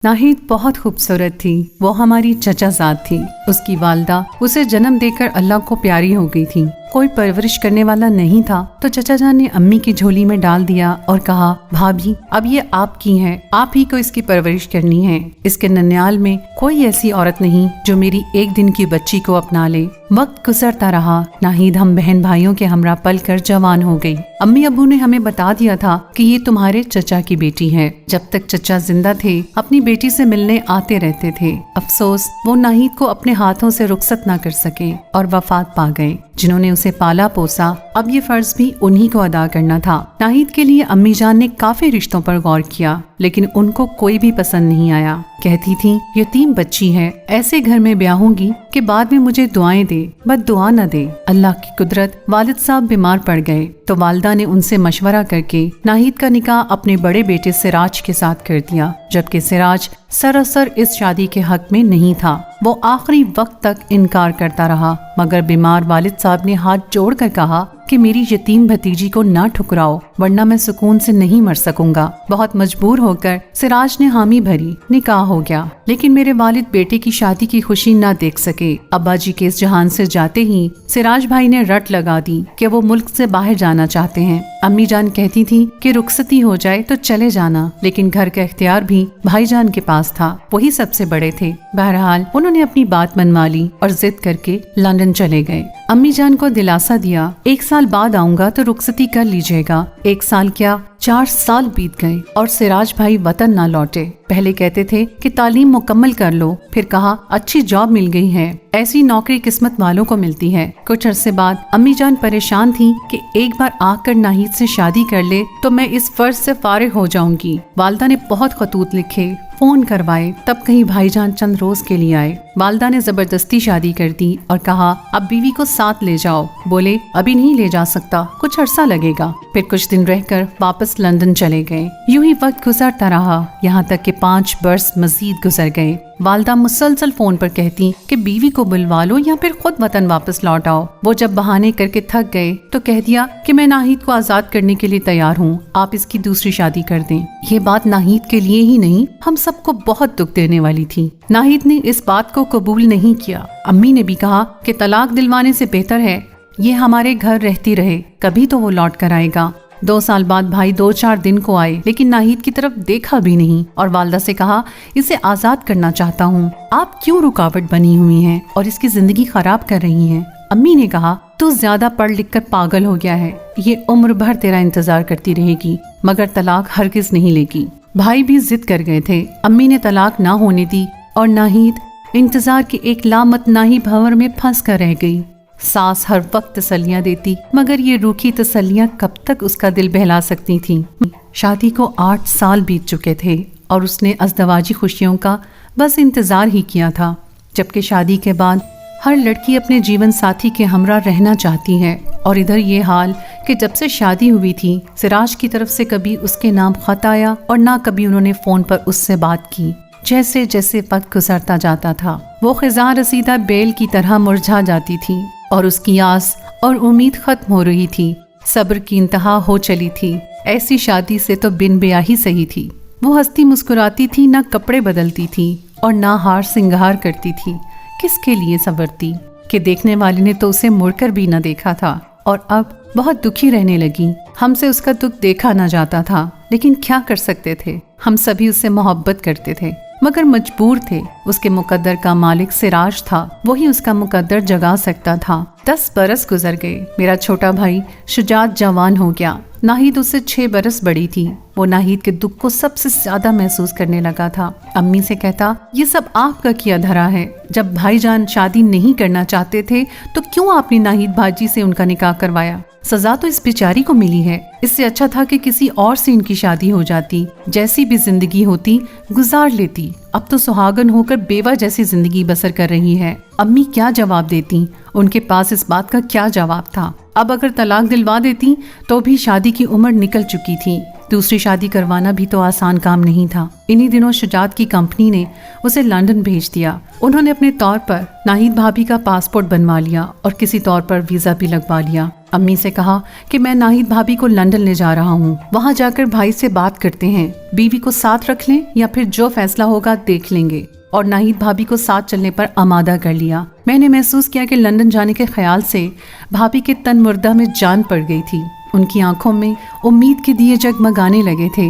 नाहिद बहुत खूबसूरत थी। वो हमारी चचा ज़ाद थी। उसकी वालदा उसे जन्म देकर अल्लाह को प्यारी हो गई थी। कोई परवरिश करने वाला नहीं था तो चचा जान ने अम्मी की झोली में डाल दिया और कहा, भाभी अब ये आपकी है, आप ही को इसकी परवरिश करनी है। इसके नन्याल में कोई ऐसी औरत नहीं जो मेरी एक दिन की बच्ची को अपना ले। वक्त गुजरता रहा। नाहिद हम बहन भाइयों के हमरा पल कर जवान हो गई। अम्मी अब्बू ने हमें बता दिया था कि ये तुम्हारे चचा की बेटी है। जब तक चचा जिंदा थे अपनी बेटी से मिलने आते रहते थे। अफसोस वो नाहिद को अपने हाथों से रुखसत ना कर सके और वफात पा गए। जिन्होंने उसे पाला पोसा, अब ये फर्ज भी उन्हीं को अदा करना था। नाहिद के लिए अम्मी जान ने काफी रिश्तों पर गौर किया, लेकिन उनको कोई भी पसंद नहीं आया। कहती थी यतीम बच्ची है, ऐसे घर में ब्याहूंगी कि बाद में मुझे दुआएं दे, बस दुआ न दे। अल्लाह की कुदरत, वालिद साहब बीमार पड़ गए तो वालदा ने उनसे मशवरा करके नाहिद का निकाह अपने बड़े बेटे सिराज के साथ कर दिया, जबकि सिराज सरासर इस शादी के हक में नहीं था। वो आखिरी वक्त तक इनकार करता रहा, मगर बीमार वालिद साहब ने हाथ जोड़कर कहा कि मेरी यतीम भतीजी को ना ठुकराओ, वरना मैं सुकून से नहीं मर सकूंगा। बहुत मजबूर होकर सिराज ने हामी भरी, निकाह हो गया। लेकिन मेरे वालिद बेटे की शादी की खुशी ना देख सके। अब्बा जी के इस जहान से जाते ही सिराज भाई ने रट लगा दी कि वो मुल्क से बाहर जाना चाहते हैं। अम्मी जान कहती थी कि रुखसती हो जाए तो चले जाना, लेकिन घर का इख्तियार भी भाईजान के पास था, वही सबसे बड़े थे। बहरहाल उन्होंने अपनी बात मनवा ली और जिद करके लंदन चले गए। अम्मी जान को दिलासा दिया, 1 साल बाद आऊंगा तो रुखसती कर लीजिएगा। 1 साल क्या 4 साल बीत गए और सिराज भाई वतन ना लौटे। पहले कहते थे कि तालीम मुकम्मल कर लो, फिर कहा अच्छी जॉब मिल गई है, ऐसी नौकरी किस्मत वालों को मिलती है। कुछ अरसे बाद अम्मी जान परेशान थी कि एक बार आकर नाहिद से शादी कर ले तो मैं इस फर्ज से फारिग हो जाऊंगी। वालदा ने बहुत खतूत लिखे, फोन करवाए, तब कहीं भाईजान चंद रोज के लिए आए। वालदा ने जबरदस्ती शादी कर दी और कहा अब बीवी को साथ ले जाओ। बोले अभी नहीं ले जा सकता, कुछ अरसा लगेगा। फिर कुछ दिन रहकर वापस लंदन चले गए। यूं ही वक्त गुजरता रहा, यहाँ तक कि 5 बरस मजीद गुजर गए। वालदा मुसलसल फोन पर कहती कि बीवी को बुलवा लो या फिर खुद वतन वापस लौट आओ। वो जब बहाने करके थक गए तो कह दिया कि मैं नाहिद को आजाद करने के लिए तैयार हूँ, आप इसकी दूसरी शादी कर दें। ये बात नाहिद के लिए ही नहीं, हम सबको बहुत दुख देने वाली थी। नाहिद ने इस बात को कबूल नहीं किया। अम्मी ने भी कहा कि तलाक दिलवाने से बेहतर है ये हमारे घर रहती रहे, कभी तो वो लौट कर आएगा। 2 साल बाद भाई 2-4 दिन को आए, लेकिन नाहिद की तरफ देखा भी नहीं और वालदा से कहा इसे आजाद करना चाहता हूँ, आप क्यों रुकावट बनी हुई हैं और इसकी जिंदगी खराब कर रही हैं। अम्मी ने कहा तू ज्यादा पढ़ लिख कर पागल हो गया है, ये उम्र भर तेरा इंतजार करती रहेगी, मगर तलाक हरगिज नहीं लेगी। भाई भी जिद कर गए थे। अम्मी ने तलाक ना होने दी और नाहिद इंतजार के एक लामतनाही भंवर में फंस कर रह गई। सास हर वक्त तसल्लियां देती, मगर ये रूखी तसल्लियां कब तक उसका दिल बहला सकती थीं। शादी को 8 साल बीत चुके थे और उसने अज़दवाजी खुशियों का बस इंतजार ही किया था, जबकि शादी के बाद हर लड़की अपने जीवन साथी के हमरा रहना चाहती है। और इधर ये हाल कि जब से शादी हुई थी सिराज की तरफ से कभी उसके नाम खत आया और ना कभी उन्होंने फोन पर उससे बात की। जैसे जैसे वक्त गुजरता जाता था वो खिज़ां रसीदा बेल की तरह मुरझा जाती थी और उसकी आस और उम्मीद खत्म हो रही थी। सब्र की इंतहा हो चली थी। ऐसी शादी से तो बिन ब्याही सही थी। वो हंसती मुस्कुराती थी, ना कपड़े बदलती थी और ना हार सिंगार करती थी। किसके लिए सवरती कि देखने वाले ने तो उसे मुड़कर भी न देखा था और अब बहुत दुखी रहने लगी। हमसे उसका दुख देखा न जाता था, लेकिन क्या कर सकते थे। हम सभी उससे मोहब्बत करते थे, मगर मजबूर थे। उसके मुकद्दर का मालिक सिराज था, वही उसका मुकद्दर जगा सकता था। 10 बरस गुजर गए। मेरा छोटा भाई शुजात जवान हो गया। नाहिद उससे 6 बरस बड़ी थी। वो नाहिद के दुख को सबसे ज्यादा महसूस करने लगा था। अम्मी से कहता ये सब आपका किया धरा है। जब भाईजान शादी नहीं करना चाहते थे तो क्यों आपने नाहिद भाजी से उनका निकाह करवाया। सजा तो इस बेचारी को मिली है। इससे अच्छा था कि किसी और से इनकी शादी हो जाती, जैसी भी जिंदगी होती गुजार लेती। अब तो सुहागन होकर बेवा जैसी जिंदगी बसर कर रही है। अम्मी क्या जवाब देती, उनके पास इस बात का क्या जवाब था। अब अगर तलाक दिलवा देती तो भी शादी की उम्र निकल चुकी थी दूसरी शादी करवाना भी तो आसान काम नहीं था। इन्हीं दिनों शुजात की कंपनी ने उसे लंदन भेज दिया। उन्होंने अपने तौर पर नाहिद भाभी का पासपोर्ट बनवा लिया और किसी तौर पर वीजा भी लगवा लिया। अम्मी से कहा कि मैं नाहिद भाभी को लंदन ले जा रहा हूँ, वहाँ जाकर भाई से बात करते हैं, बीवी को साथ रख लें या फिर जो फैसला होगा देख लेंगे। और नाहिद भाभी को साथ चलने पर आमादा कर लिया। मैंने महसूस किया कि लंदन जाने के ख्याल से भाभी के तन मुर्दा में जान पड़ गई थी। उनकी आंखों में उम्मीद के दिए जगमगाने लगे थे।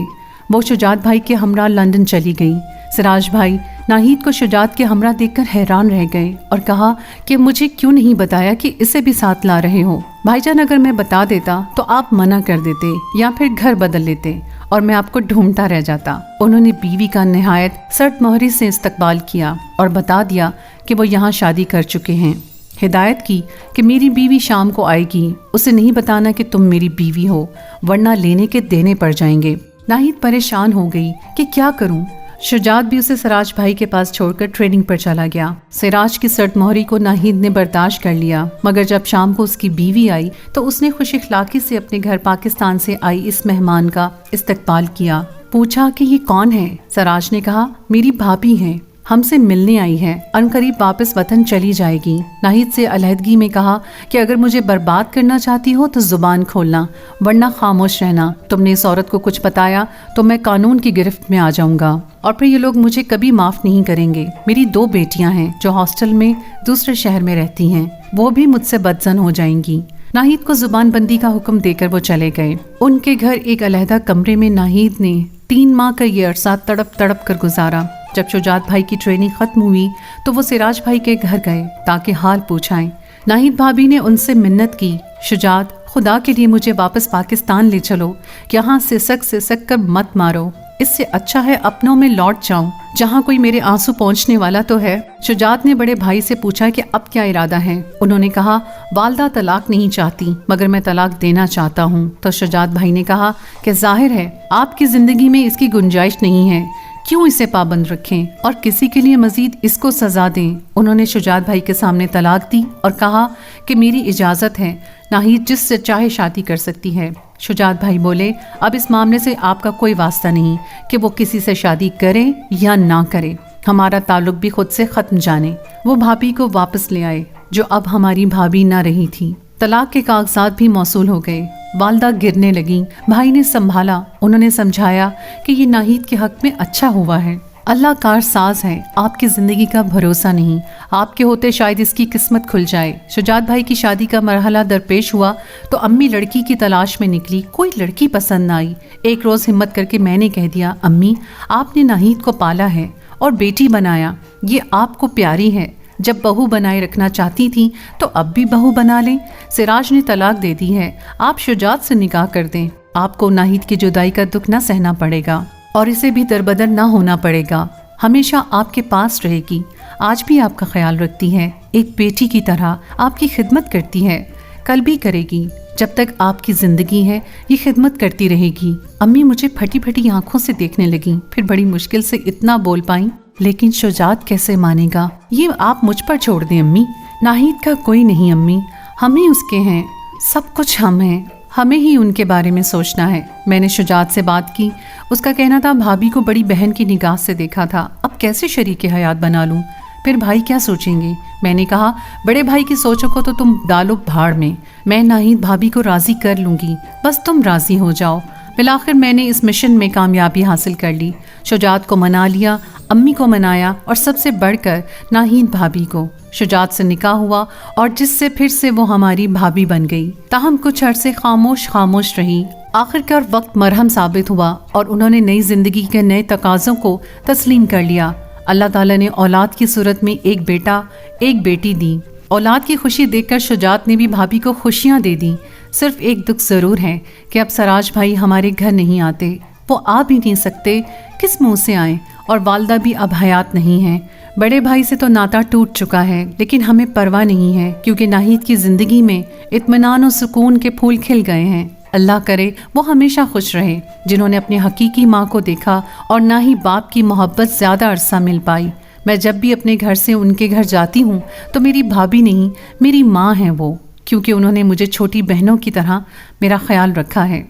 वो शुजात भाई के हमरा लंदन चली गई। सिराज भाई नाहिद को शुजात के हमरा देखकर हैरान रह गए और कहा कि मुझे क्यों नहीं बताया कि इसे भी साथ ला रहे हो। भाईजान, अगर मैं बता देता तो आप मना कर देते या फिर घर बदल लेते और मैं आपको ढूंढता रह जाता। उन्होंने बीवी का निहायत सर्द मोहरी से इस्तकबाल किया और बता दिया कि वो यहाँ शादी कर चुके हैं। हिदायत की कि मेरी बीवी शाम को आएगी, उसे नहीं बताना कि तुम मेरी बीवी हो, वरना लेने के देने पड़ जाएंगे। नाहिद परेशान हो गई कि क्या करूं। शुजात भी उसे सिराज भाई के पास छोड़कर ट्रेनिंग पर चला गया। सिराज की सर्द मोहरी को नाहिद ने बर्दाश्त कर लिया, मगर जब शाम को उसकी बीवी आई तो उसने खुश इखलाकी से अपने घर पाकिस्तान से आई इस मेहमान का इस्तकबाल किया। पूछा कि ये कौन है। सिराज ने कहा, मेरी भाभी है, हमसे मिलने आई है, अनकरीब वापस वतन चली जाएगी। नाहिद से अलहदगी में कहा कि अगर मुझे बर्बाद करना चाहती हो तो जुबान खोलना, वरना खामोश रहना। तुमने इस औरत को कुछ बताया तो मैं कानून की गिरफ्त में आ जाऊंगा और फिर ये लोग मुझे कभी माफ नहीं करेंगे। मेरी 2 बेटियां हैं जो हॉस्टल में दूसरे शहर में रहती हैं, वो भी मुझसे बदजन हो जाएंगी। नाहिद को जुबानबंदी का हुक्म देकर वो चले गए। उनके घर एक अलहदा कमरे में नाहिद ने 3 माह का ये अरसा तड़प तड़प कर गुजारा। जब शुजात भाई की ट्रेनिंग खत्म हुई तो वो सिराज भाई के घर गए ताकि हाल पूछाएं। नाहिद भाभी ने उनसे मिन्नत की, शुजात, खुदा के लिए मुझे वापस पाकिस्तान ले चलो, यहाँ सिसक कर मत मारो। इससे अच्छा है अपनों में लौट जाऊं, जहाँ कोई मेरे आंसू पहुँचने वाला तो है। शुजात ने बड़े भाई से पूछा कि अब क्या इरादा है। उन्होंने कहा, वालदा तलाक नहीं चाहती मगर मैं तलाक देना चाहता हूँ। तो शुजात भाई ने कहा कि जाहिर है आपकी जिंदगी में इसकी गुंजाइश नहीं है, क्यों इसे पाबंद रखें और किसी के लिए मजीद इसको सजा दें। उन्होंने शुजात भाई के सामने तलाक दी और कहा कि मेरी इजाज़त है, नाहिद जिससे चाहे शादी कर सकती है। शुजात भाई बोले, अब इस मामले से आपका कोई वास्ता नहीं कि वो किसी से शादी करे या ना करे, हमारा ताल्लुक भी खुद से ख़त्म जाने। वो भाभी को वापस ले आए जो अब हमारी भाभी ना रही थी। तलाक के कागजात भी मौसूल हो गए। वालदा गिरने लगी। भाई ने संभाला। उन्होंने समझाया कि ये नाहिद के हक में अच्छा हुआ है, अल्लाह कारसाज है, आपकी ज़िंदगी का भरोसा नहीं, आपके होते शायद इसकी किस्मत खुल जाए। शुजात भाई की शादी का मरहला दरपेश हुआ तो अम्मी लड़की की तलाश में निकली। कोई लड़की पसंद ना आई। एक रोज़ हिम्मत करके मैंने कह दिया, अम्मी आपने नाहिद को पाला है और बेटी बनाया, ये आपको प्यारी है, जब बहू बनाए रखना चाहती थी तो अब भी बहू बना लें। सिराज ने तलाक दे दी है, आप शुजात से निकाह कर दें, आपको नाहिद की जुदाई का दुख न सहना पड़ेगा और इसे भी दरबदर ना होना पड़ेगा। हमेशा आपके पास रहेगी, आज भी आपका ख्याल रखती है, एक बेटी की तरह आपकी खिदमत करती है, कल भी करेगी। जब तक आपकी जिंदगी है ये खिदमत करती रहेगी। अम्मी मुझे फटी फटी आंखों से देखने लगी, फिर बड़ी मुश्किल से इतना बोल पाई, लेकिन शुजात कैसे मानेगा, ये आप मुझ पर छोड़ दें अम्मी। नाहिद का कोई नहीं अम्मी, हम ही उसके हैं, सब कुछ हम हैं, हमें ही उनके बारे में सोचना है। मैंने शुजात से बात की। उसका कहना था भाभी को बड़ी बहन की निगाह से देखा था, अब कैसे शरीके हयात बना लूं, फिर भाई क्या सोचेंगे। मैंने कहा, बड़े भाई की सोचों को तो तुम डालो भाड़ में, मैं नाहिद भाभी को राजी कर लूंगी, बस तुम राजी हो जाओ। फिलआखिर मैंने इस मिशन में कामयाबी हासिल कर ली। शुजात को मना लिया, अम्मी को मनाया और सबसे बढ़कर नाहिद भाभी को। शुजात से निकाह हुआ और जिससे फिर से वो हमारी भाभी बन गई। ताहम कुछ अरसे खामोश रही। आखिरकार वक्त मरहम साबित हुआ और उन्होंने नई जिंदगी के नए तकाज़ों को तस्लीम कर लिया। अल्लाह ताला ने औलाद की सूरत में एक बेटा एक बेटी दी। औलाद की खुशी देखकर शुजात ने भी भाभी को खुशियाँ दे दी। सिर्फ एक दुख ज़रूर है कि अब सिराज भाई हमारे घर नहीं आते, वो आ भी नहीं सकते, किस मुँह से आए, और वालदा भी अब हयात नहीं है। बड़े भाई से तो नाता टूट चुका है, लेकिन हमें परवाह नहीं है क्योंकि नाहिद की ज़िंदगी में इत्मीनान और सुकून के फूल खिल गए हैं। अल्लाह करे वो हमेशा खुश रहे। जिन्होंने अपनी हकीकी माँ को देखा और ना ही बाप की मोहब्बत ज़्यादा अरसा मिल पाई। मैं जब भी अपने घर से उनके घर जाती हूँ तो मेरी भाभी नहीं, मेरी माँ है वो, क्योंकि उन्होंने मुझे छोटी बहनों की तरह मेरा ख्याल रखा है।